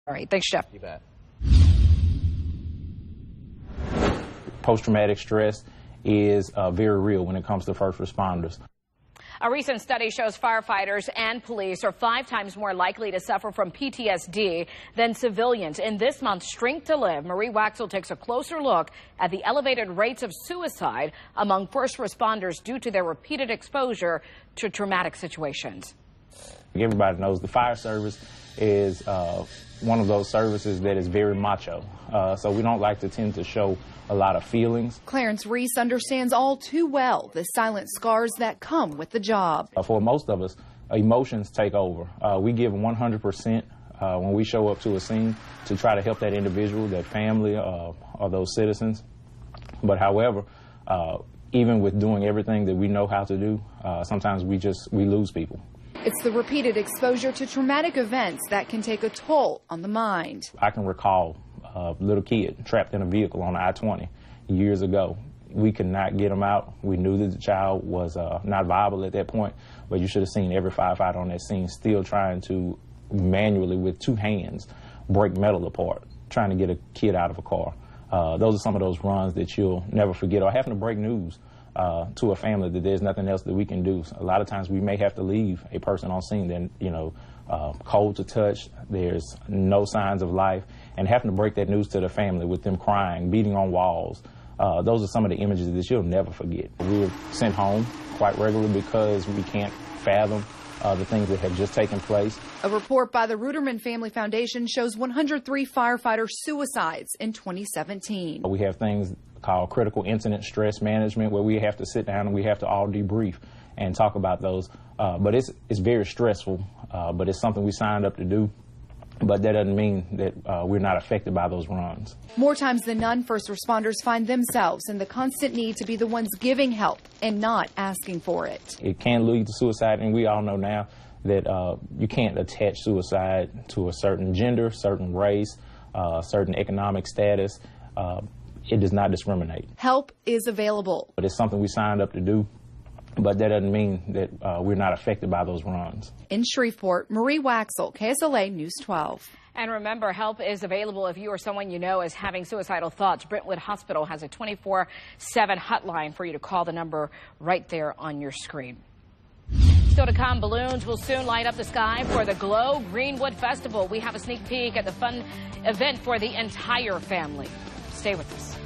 All right, thanks, Jeff. You bet. Post-traumatic stress is very real when it comes to first responders. A recent study shows firefighters and police are 5 times more likely to suffer from PTSD than civilians. In this month's Strength to Live, Marie Waxel takes a closer look at the elevated rates of suicide among first responders due to their repeated exposure to traumatic situations. Everybody knows the fire service is one of those services that is very macho, so we don't like to tend to show a lot of feelings. Clarence Reese understands all too well the silent scars that come with the job. For most of us, emotions take over. We give 100% when we show up to a scene to try to help that individual, that family, or those citizens. But however, even with doing everything that we know how to do, sometimes we lose people. It's the repeated exposure to traumatic events that can take a toll on the mind. I can recall a little kid trapped in a vehicle on I-20 years ago. We could not get him out. We knew that the child was not viable at that point, but you should have seen every firefighter on that scene still trying to manually, with 2 hands, break metal apart, trying to get a kid out of a car. Those are some of those runs that you'll never forget, or having to break news to a family that there's nothing else that we can do. A lot of times we may have to leave a person on scene that, cold to touch, there's no signs of life, and having to break that news to the family with them crying, beating on walls. Those are some of the images that you'll never forget. We're sent home quite regularly because we can't fathom the things that have just taken place. A report by the Ruderman Family Foundation shows 103 firefighter suicides in 2017. We have things called critical incident stress management, where we have to sit down and we have to all debrief and talk about those. But it's very stressful, but it's something we signed up to do. But that doesn't mean that we're not affected by those runs. More times than none, first responders find themselves in the constant need to be the ones giving help and not asking for it. It can lead to suicide, and we all know now that you can't attach suicide to a certain gender, certain race, certain economic status. It does not discriminate. Help is available. But it's something we signed up to do. But that doesn't mean that we're not affected by those runs. In Shreveport, Marie Waxel, KSLA News 12. And remember, help is available if you or someone you know is having suicidal thoughts. Brentwood Hospital has a 24/7 hotline for you to call, the number right there on your screen. Still to come, balloons will soon light up the sky for the Glow Greenwood Festival. We have a sneak peek at the fun event for the entire family. Stay with us.